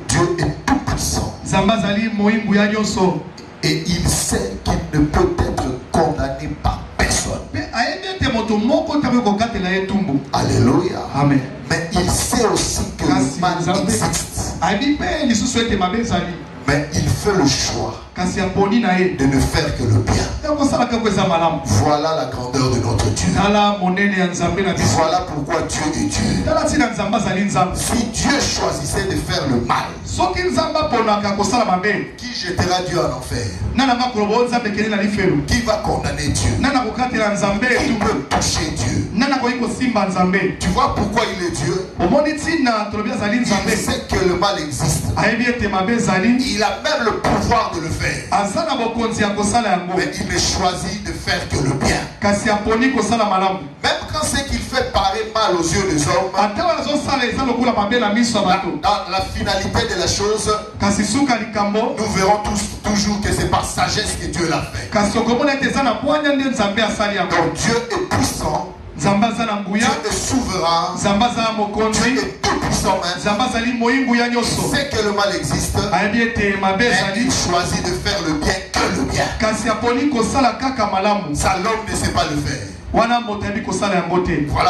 Dieu est tout puissant. Zambazali moingu ya nyonso. Et il sait qu'il ne peut être condamné par personne. Alléluia. Amen. Mais il sait aussi que le mal existe. Mais il fait le choix de ne faire que le bien. Voilà la grandeur de notre Dieu. Voilà pourquoi Dieu est Dieu. Si Dieu choisissait de faire le mal, qui jettera Dieu en enfer? Qui va condamner Dieu? Qui peut toucher Dieu? Tu vois pourquoi il est Dieu? Il sait que le mal existe. Il a même le pouvoir de le faire. Mais il choisit de faire que le bien. Même quand c'est qu'il fait paraître mal aux yeux des hommes, dans la finalité de la chose, nous verrons toujours que c'est par sagesse que Dieu l'a fait. Donc Dieu est puissant. Dieu est souverain. Dieu est tout puissant même. Il sait que le mal existe. Mais il choisit de faire le bien que le bien. Ça, l'homme ne sait pas le faire. Voilà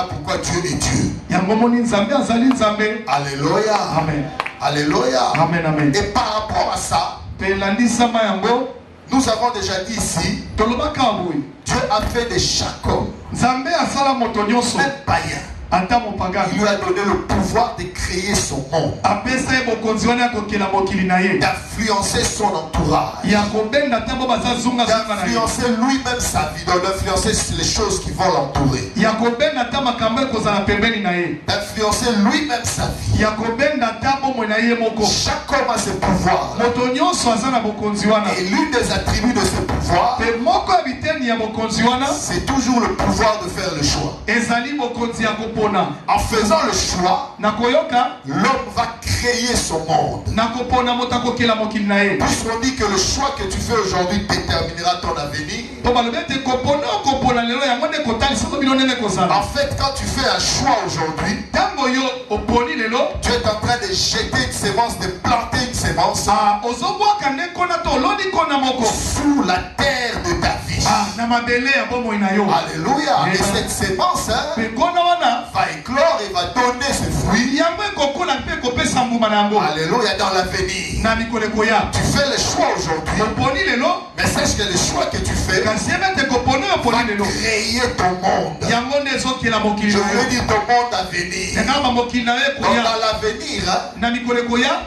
pourquoi Dieu est Dieu. Alléluia. Amen. Alléluia. Amen, amen. Et par rapport à ça, nous avons déjà dit ici, Dieu a fait de chaque homme, même païen, il lui a donné le pouvoir de créer son monde, d'influencer son entourage, d'influencer lui-même sa vie, d'influencer les choses qui vont l'entourer, d'influencer lui-même sa vie. Chaque homme a ses pouvoirs. Et l'une des attributs de ce pouvoir, c'est toujours le pouvoir de faire le choix. En faisant le choix, l'homme va créer son monde. Puisqu'on dit que le choix que tu fais aujourd'hui déterminera ton avenir. En fait, quand tu fais un choix aujourd'hui, tu es en train de jeter une sémence, de planter une sémence sous la terre de ta vie. Alléluia. Et cette sémence va éclore et va donner ses fruits. Alléluia, dans l'avenir. Tu fais le choix aujourd'hui. Mais sache que le choix que tu fais va créer ton monde. Je veux dire ton monde à venir. Donc dans l'avenir,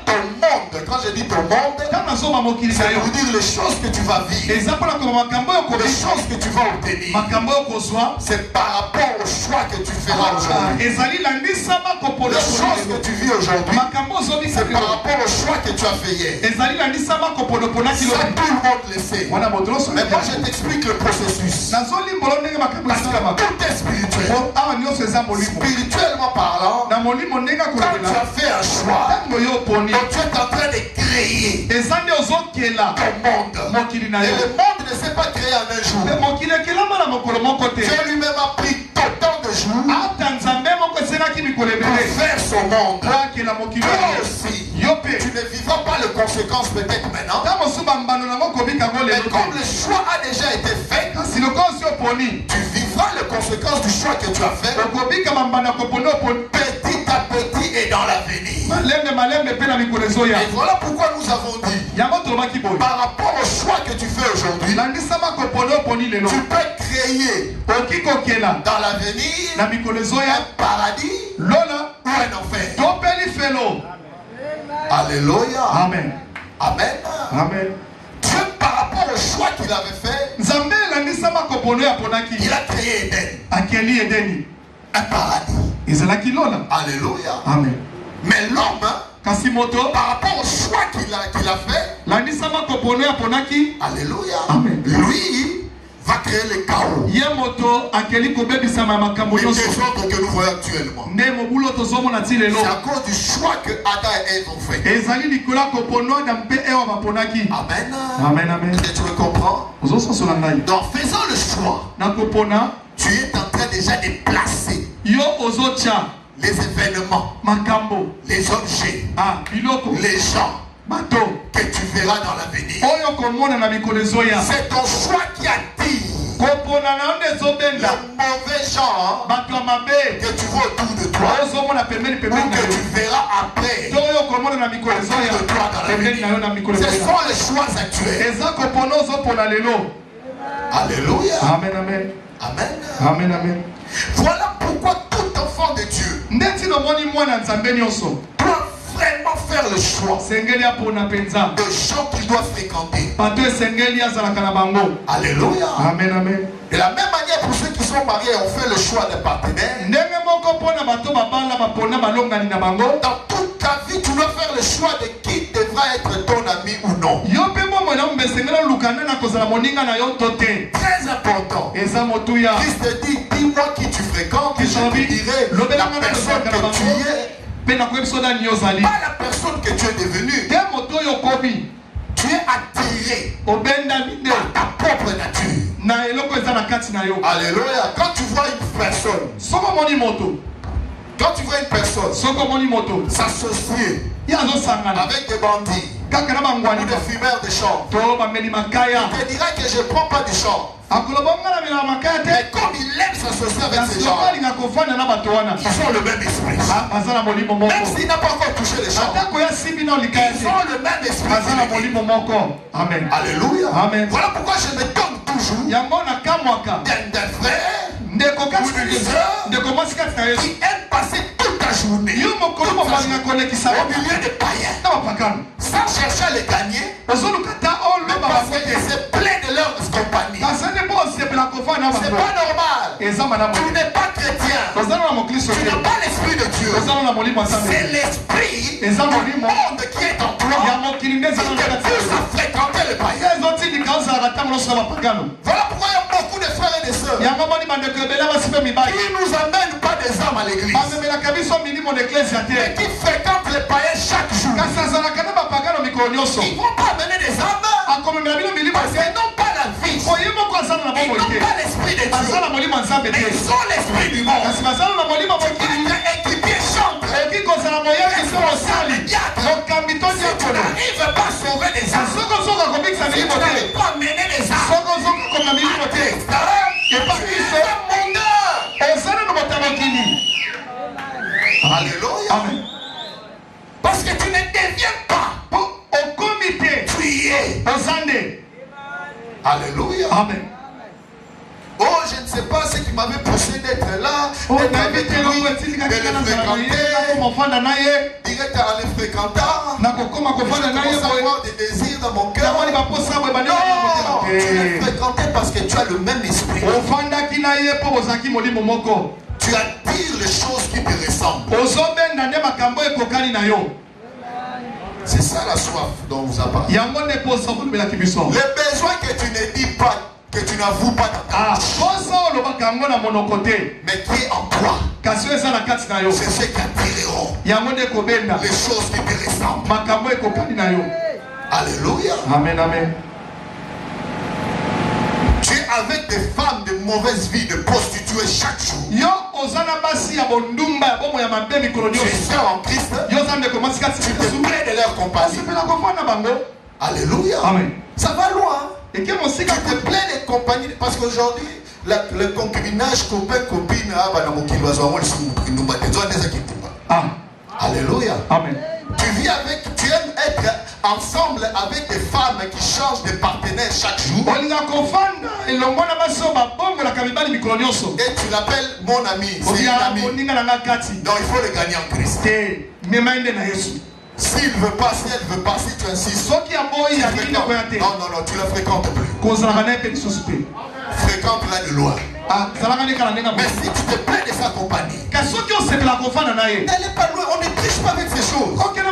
ton monde, quand je dis ton monde, ça veut dire les choses que tu vas vivre, les choses que tu vas obtenir. C'est par rapport au choix que tu feras aujourd'hui. Les choses que tu vis aujourd'hui, c'est par rapport au choix que tu as fait hier. Ça, tout le monde le sait. Mais moi, je t'explique le processus. Parce que tout est spirituel. Spirituellement parlant, quand tu as fait un choix, donc tu es en train de créer ton monde. Et le monde ne s'est pas créé en un jour. Dieu lui-même a pris tant de jours pour faire son monde. Toi aussi, tu ne vivras pas les conséquences peut-être maintenant. Mais comme le choix a déjà été fait, tu vivras les conséquences du choix que tu as fait petit à petit et dans l'avenir. Et voilà pourquoi nous avons dit, par rapport au choix que tu fais aujourd'hui, tu peux créer dans l'avenir un paradis ou un enfer. Alléluia. Amen. Amen. Amen. Dieu, par rapport au choix qu'il avait fait, il a créé Éden, un paradis. Alléluia. Amen. Mais l'homme, par rapport au choix qu'il a fait, alléluia, Amen. lui va créer le chaos. Les désordres que nous voyons actuellement. C'est à cause du choix que Adam et Ève ont fait. Amen. Amen, amen. Est-ce que tu me comprends? Donc faisant le choix, tu es en train déjà de placer les événements, makambo, les objets, biloko, les gens bato que tu verras dans l'avenir. C'est ton choix qui attire les mauvais gens que tu vois autour de toi ou que tu verras après autour de toi dans l'avenir. Ce sont les choix actuels. Alléluia. Amen, amen. Amen. Amen, amen. Voilà pourquoi tout enfant de Dieu doit vraiment faire le choix de gens qu'il doit fréquenter. Alléluia. Amen, amen. De la même manière, pour ceux qui sont mariés, on fait le choix des partenaires. Dans toute ta vie, tu dois faire le choix de qui devra être ton ami ou non. Très important. Christ dit, dis-moi qui tu fréquentes et je te dirai la personne que tu es. Pas la personne que tu es devenue. Tu es attiré par ta propre nature. Alléluia. Quand tu vois une personne s'associer avec des bandits ou des fumeurs de champs, il te dira que je ne prends pas du champ. Mais comme il aime s'associer avec ces gens, ils ont le même esprit. Même s'il n'a pas encore touché les champs, ils ont le même esprit. Amen. Alléluia. Amen. Voilà pourquoi je me donne toujours d'un frère ou d'une sœur qui aime passer toute la journée au milieu des païens sans chercher à les gagner, mais parce qu'ils se plaignent de leur compagnie. C'est pas normal. Tu n'es pas chrétien. Tu n'as pas l'esprit de Dieu. C'est l'esprit du monde qui est en toi qui te pousse à fréquenter les païens. Voilà pourquoi il y a beaucoup de frères et de sœurs qui ne nous amènent pas des âmes à l'église, mais qui fréquentent les païens chaque jour. Ils ne vont pas amener des âmes parce qu'ils n'ont pas la vie. Ils n'ont pas l'esprit de Dieu, mais ils ont l'esprit du monde. Et qui bien chante, et qui sont aussi les diacres. Si tu n'arrives pas à sauver des âmes, si tu n'arrives pas à mener des âmes, alléluia. Amen. Parce que tu ne deviens pas au comité. Tu y es. Alléluia. Amen. Oh, je ne sais pas ce qui m'avait poussé d'être là, d'être avec lui, de le fréquenter, direct à les fréquentant. Je commence à avoir des désirs dans mon cœur. Non, tu les fréquentais parce que tu as le même esprit. Tu attires les choses qui te ressemblent. C'est ça la soif dont vous a parlé. Les besoins que tu ne dis pas, que tu n'avoues pas dans ta bouche, mais qui est en toi, c'est ce qui attireront les choses qui te ressemblent. Alléluia. Amen, amen. Tu es avec des femmes de mauvaise vie, de prostituées chaque jour. Tu es seul en Christ. Tu te plais de leur compagnie. Alléluia. Amen. Ça va loin. Tu te plais des compagnies. Parce qu'aujourd'hui, le concubinage, copain, copine, alléluia. Amen. Tu vis avec, tu aimes être ensemble avec des femmes qui changent de partenaire chaque jour. Et tu l'appelles mon ami, c'est une amie. Non, il faut le gagner en Christ. S'il ne veut pas, si elle ne veut pas, si tu insistes, non, tu ne la fréquentes plus. Fréquente-la de loin. Mais si tu te plais de sa compagnie, elle n'est pas loin, on ne triche pas avec ces choses. Tu es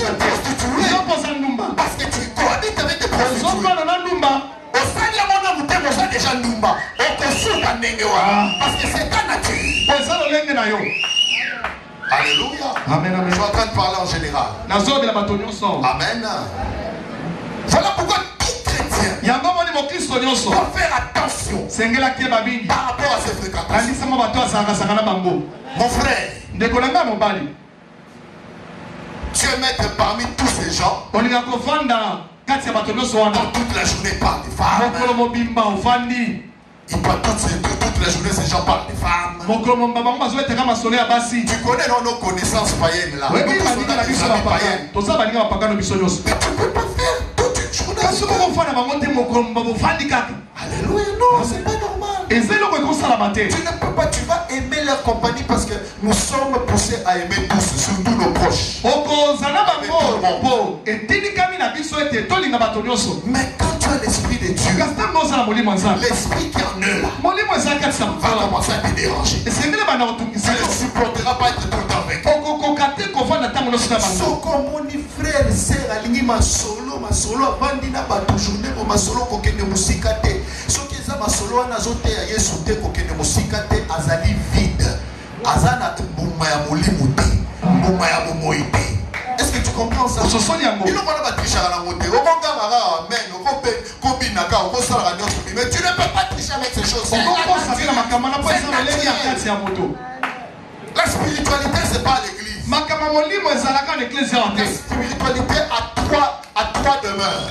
une prostituée parce que tu cohabites avec des prostituées. Déjà Ndumba, parce que c'est ta nature. Alléluia. Amen, amen. Je suis en train de parler en général. Amen. Voilà pourquoi tout chrétien chrétien doit faire attention par rapport à ses fréquentations. Mon frère, tu es maître parmi tous ces gens. Dans toute la journée, il parle des femmes. Il parle toute la journée, ces gens parlent des femmes. Tu connais nos connaissances païennes là. Oui, Mais tu ne peux pas faire toute une journée. Alléluia, non, c'est pas normal. Tu ne peux pas, tu vas aimer leur compagnie parce que nous sommes poussés à aimer tous, surtout nos proches. Mais quand tu as l'esprit de Dieu, l'esprit qui est en eux là, va commencer à te déranger. Tu ne supporteras pas être tout le temps avec eux. Soko moni frère, sœur, alingi masolo, avandina bato journée pour masolo kokende musika te. Soki eza masolo wana zote ya Yesu te kokende musika te, azali vide. Azana mbuma ya molimo te, mbuma ya bomoi te. Est-ce que tu comprends ça? Il ne va pas tricher à la montée. Mais tu ne peux pas tricher avec ces choses. La spiritualité, c'est pas l'église. La spiritualité a trois demeures.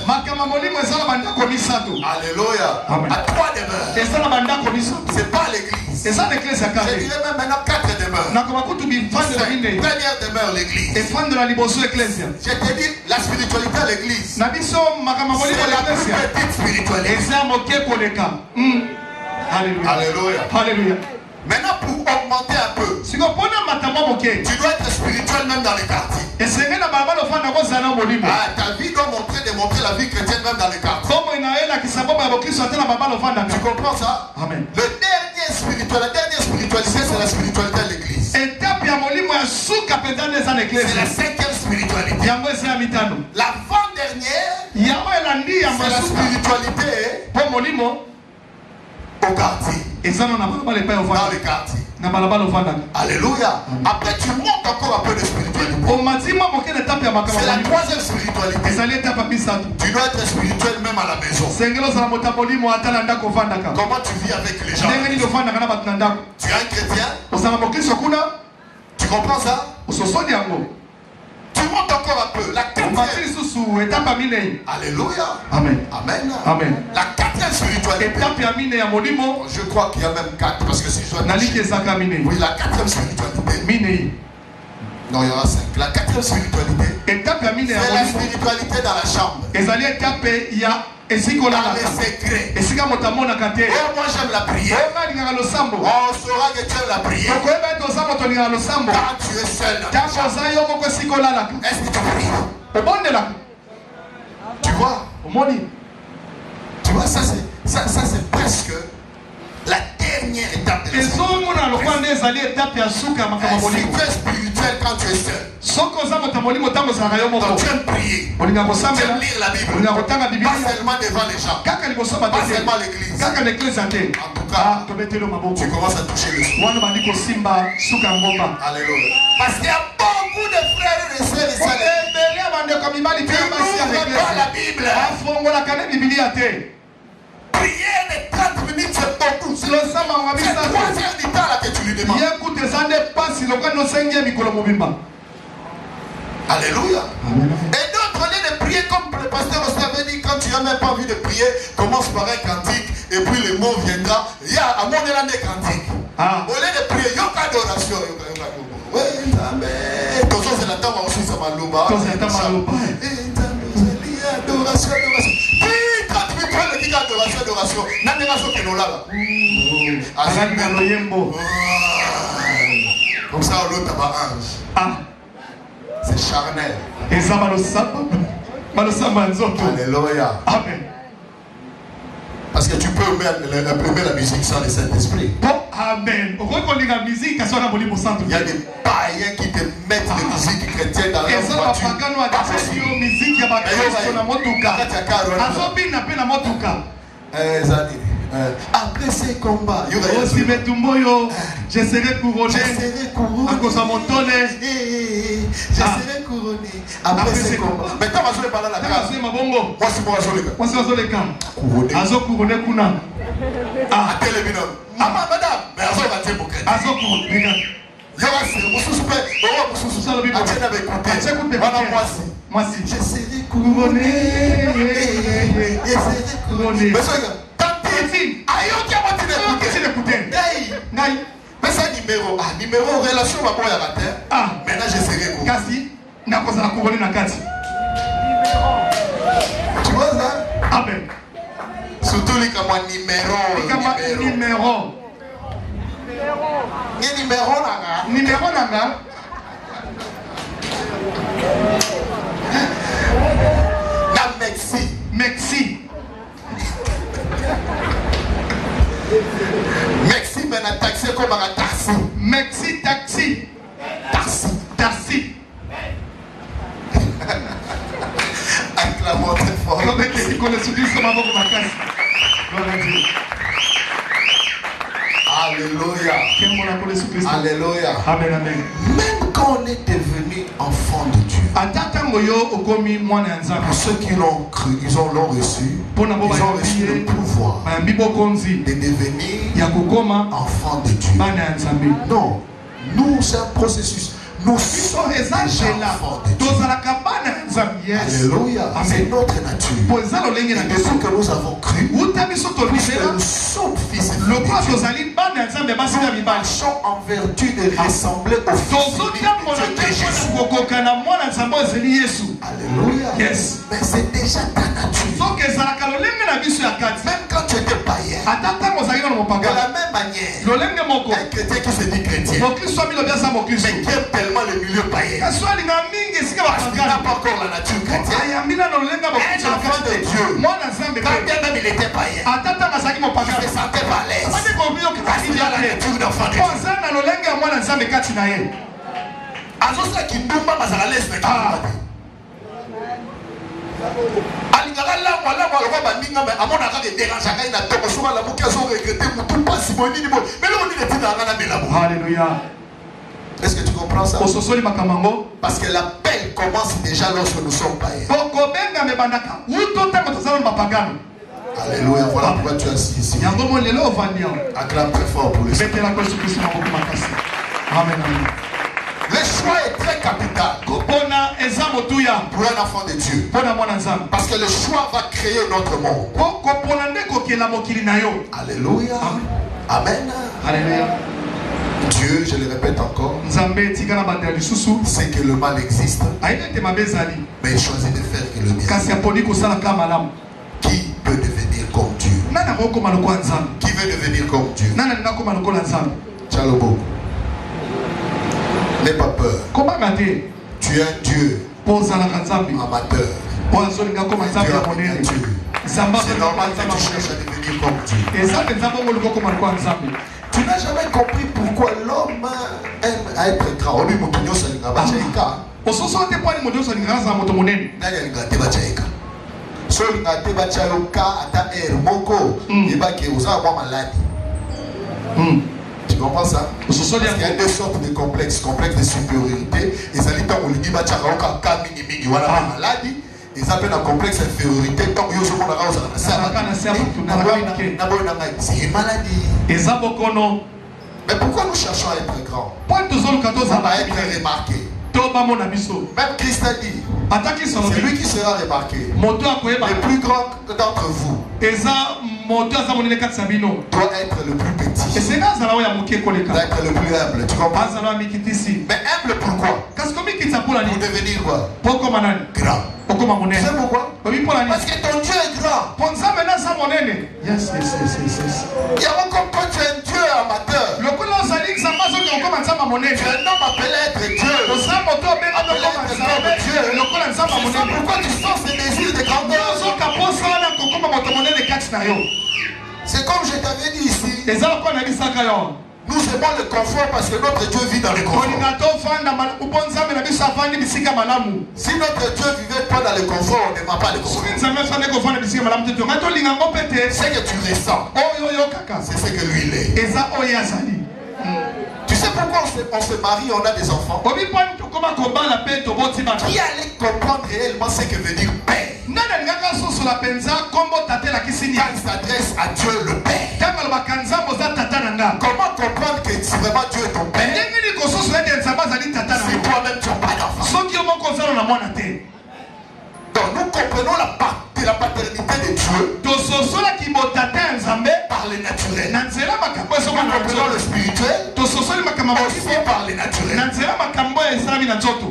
Alléluia. À trois demeures. C'est pas l'église. Je dirais même maintenant 4 demeures. Première demeure, l'église. Je te dis, la spiritualité à l'église, c'est la plus petite spiritualité. Alléluia. Maintenant, pour augmenter un peu, tu dois être spirituel même dans les quartiers. Ta vie doit démontrer la vie chrétienne même dans les quartiers. Tu comprends ça? Amen. La dernière spiritualité, c'est la spiritualité de l'église. C'est la 5e spiritualité. L'avant-dernière, c'est la spiritualité au quartier. Dans les quartiers. Alléluia. Après tu montes encore un peu de spiritualité. C'est la 3e spiritualité. Tu dois être spirituel même à la maison. Comment tu vis avec les gens? Tu es un chrétien? Tu comprends ça? Tu montes encore un peu. La 4e. Alléluia. Amen. Amen. Amen. La 4e spiritualité. Je crois qu'il y a même 4 parce que si je dois dire, oui, la 4e spiritualité. Non, il y aura 5. La 4e spiritualité, c'est la spiritualité dans la chambre. Dans les secrets. Oh, moi j'aime la prière. On saura que tu aimes la prière quand tu es seul dans ta chambre. Est-ce que tu pries? Tu vois? Tu vois, ça c'est presque la dernière étape de la spiritualité. Si tu es spirituel quand tu es seul, donc tu aimes prier, tu aimes lire la Bible, pas seulement devant les gens, pas seulement l'église. En tout cas, tu commences à toucher le sou. Alléluia. Parce qu'il y a beaucoup de frères et de sœurs ici à l'église qui n'ouvrent pas la Bible. Prière de 30 minutes, c'est beaucoup. C'est 3 heures du temps là que tu lui demandes. Alléluia. Et d'autres, au lieu de prier comme le pasteur aussi avait dit, quand tu n'as même pas envie de prier, commence par un cantique et puis le mot viendra. Il y a à mon élan des cantiques. Au lieu de prier, il y a une adoration. Oui, amen. Comme ça, c'est la table aussi, ça m'a louba. Adoration. Puis, quand tu prends le kick adoration, n'adoration que nous là. Comme ça, l'autre a ange. C'est charnel. Alléluia. Amen. Parce que tu peux aimer la musique sans le Saint-Esprit. Amen. Il y a des païens qui te mettent des musiques chrétiennes dans leur voiture. Après ces combats, je serai couronné. À cause de mon tonnet. Je serai couronné après ces combats. Maintenant, on va parler de la case. Moi, c'est moi, couronné. Ah, télévision. Ah, madame, mais on va dire pour que. Je serai couronné. Mais ça numéro. Numéro relation va boire à terre. Maintenant je serai couronné. Tu vois ça? Amen. Surtout les comme numéro. Numéro nanga. Merci. Merci, mais la taxi comme un taxi. Merci, taxi. Acclamons très fort. Alléluia. Alléluia. Amen. Même quand on est devenu enfant de Dieu, pour ceux qui l'ont cru, ils l'ont reçu. Ils ont reçu le pouvoir de devenir enfants de Dieu. Non, nous c'est un processus. Nous sommes déjà enfants de Dieu. Alléluia. C'est notre nature. Et depuis que nous avons cru, puisque nous sommes fils et filles de Dieu, nous marchons en vertu de ressembler au Fils de Jésus. Alléluia. Yes. Mais c'est déjà ta nature. Même quand tu étais païen, de la même manière, un chrétien qui se dit chrétien, mais qui aime tellement le milieu païen, parce qu'il n'a pas encore la nature chrétienne. Un enfant de Dieu, quand bien même il était païen, il ne se sentait pas à l'aise. Parce qu'il a la nature d'enfant de Dieu. Azosa qui tombe à la laisse de alingaka lamwa alikuwa bandinga mais amona kaka dérange kaka ina toko soka la mukia so regretter mutu pasi bonini bo mais le monde était dans la melabo. Alléluia. Est-ce que tu comprends ça? Parce que l'appel commence déjà lorsque nous sommes païens. Alléluia. Voilà pourquoi tu es assis ici. Acclame très fort pour le Seigneur. Amen. Le choix est très capital pour un enfant de Dieu. Parce que le choix va créer notre monde. Alléluia. Amen. Alléluia. Dieu, je le répète encore, c'est que le mal existe, mais il choisit de faire que le bien. Qui peut devenir comme Dieu? Qui veut devenir comme Dieu? Tchalobo. N'aie pas peur. Tu es un Dieu amateur. Tu es c'est normal que tu cherches à devenir comme Dieu. Tu n'as jamais compris pourquoi l'homme aime être grand. Tu comprends ça? Il y a deux sortes de complexes. Complexe de supériorité. Et ça dit tant qu'on dit maladie. Ils appellent un complexe d'infériorité. Tant que c'est une maladie. Mais pourquoi nous cherchons à être grands? À être remarqué. Même Christ a dit, c'est lui qui sera remarqué. Le plus grand d'entre vous doit être le plus petit. Doit être le plus humble. Tu comprends? Mais humble pourquoi? Pour devenir quoi? Grand. Tu sais pourquoi? Parce que ton Dieu est grand. Yes. Il y a comme toi, tu es un Dieu amateur. Tu es un homme appelé à être Dieu. C'est ça pourquoi tu sens ces désirs de grandeur. C'est comme je t'avais dit ici. Nous aimons le confort parce que notre Dieu vit dans le confort. Si notre Dieu ne vivait pas dans le confort, on n'aime pas le confort. Ce que tu ressens, c'est ce que lui il est. Tu sais pourquoi on se marie, on a des enfants? Qui allait comprendre réellement ce que veut dire père? Quand il s'adresse à Dieu le Père. Comment comprendre que si vraiment Dieu est ton Père? Si toi-même tu n'as pas d'enfant. Donc nous comprenons la paternité de Dieu par le naturel. Nous comprenons le spirituel aussi par le naturel.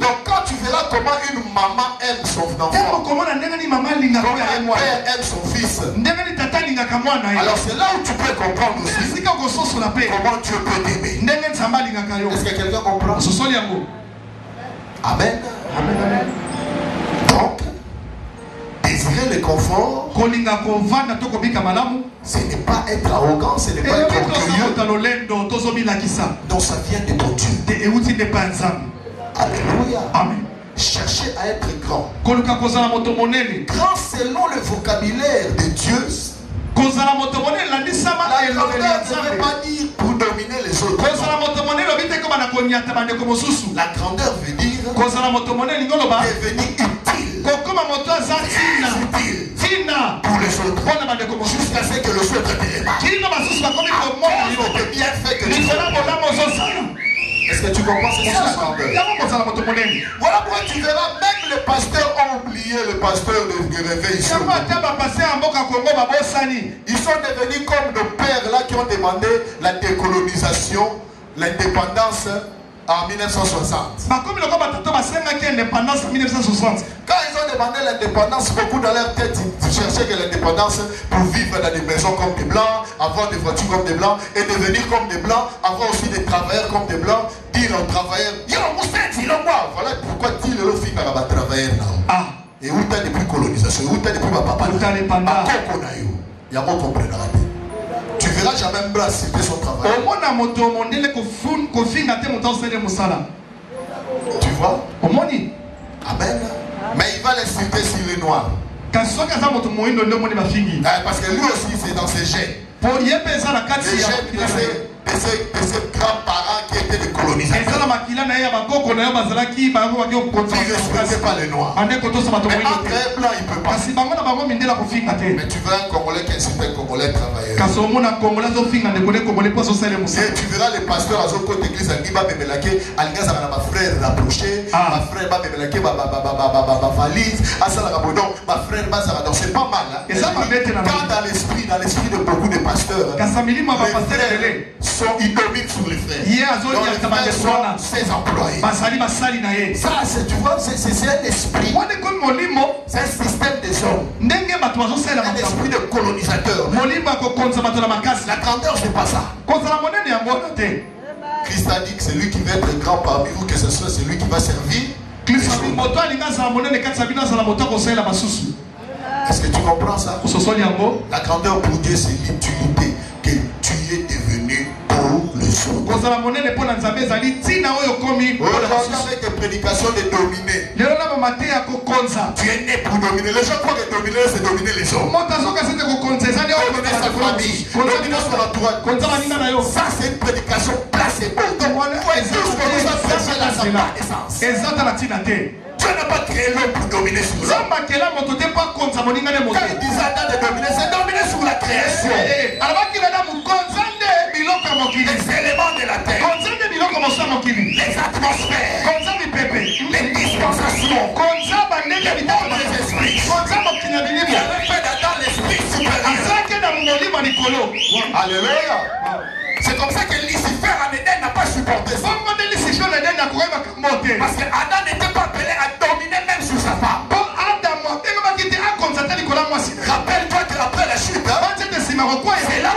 Donc quand tu verras comment une maman aime son enfant, comment un père aime son fils, alors c'est là où tu peux comprendre aussi comment Dieu peut t'aimer. Est-ce que quelqu'un comprend? Amen. Amen. Donc désirer le confort, ce n'est pas être arrogant, ce n'est pas être orgueilleux. Donc ça vient de ton Dieu. Alléluia. Amen. Chercher à être grand. Grand selon le vocabulaire de Dieu. La grandeur ne veut pas dire pour dominer les autres. La grandeur veut dire devenir utile. Pour les autres. Jusqu'à ce que le autre te remarque. Bien fait que tu Est-ce que tu comprends? C'est ça la grandeur. Voilà pourquoi tu verras même les pasteurs ont oublié le pasteur de réveil. Ils sont devenus comme nos pères là qui ont demandé la décolonisation, l'indépendance en 1960. Quand ils ont demandé l'indépendance, beaucoup dans leur tête ils cherchaient que l'indépendance pour vivre dans des maisons comme des blancs, avoir des voitures comme des blancs et devenir comme des blancs, avoir aussi des travailleurs comme des blancs, dire aux travailleurs, voilà pourquoi dit le film à travailler là. Et où t'as depuis colonisation, où t'as depuis ma papa, il y a mon compreneur. Tu verras jamais un blanc citer son travail. Tu vois? Amen. Mais il va les citer s'il est noir. Parce que lui aussi c'est dans ses gènes. Les gènes de ses grands-parents qui étaient des colonisateurs. Ils ne respectaient pas les noirs. Mais entre un blanc il ne peut pas. Mais tu verras un Congolais qui incite un Congolais travailleur. Et tu verras les pasteurs à Zoko d'église à Niba Bebelake, Algaz à ma frère rapproché, ma frère va Bebelake, ma valise, à Salagabodon, ma frère Bazara. Donc c'est pas mal. Quand dans l'esprit de beaucoup de pasteurs, les frères ils dominent sur les frères. Donc les frères sont ses employés. Ça, tu vois, c'est un esprit. C'est un système des hommes. Un esprit de colonisateur. La grandeur, c'est pas ça. Christ a dit que c'est lui qui va être grand parmi vous, que ce soit celui qui va servir. Est-ce que tu comprends ça? La grandeur pour Dieu, c'est l'utilité que tu es devenu pour les autres. Aujourd'hui, avec des prédications de dominer. Tu es né pour dominer. Les gens croient que dominer, c'est dominer les autres. Dominer sa famille, dominer son entourage. Ça, c'est une prédication placebo. Dieu n'a pas créé l'homme pour dominer sur l'homme. Quand il disait de dominer, c'est dominer sur la création. Les éléments de la terre, les atmosphères, les dispensations, les mondes des esprits. Il avait fait dans l'esprit supérieur. Alléluia. C'est comme ça que Lucifer en Éden n'a pas supporté ça. Parce que Adam n'était pas appelé à dominer même sur sa femme. Rappelle-toi qu'après la chute, c'est là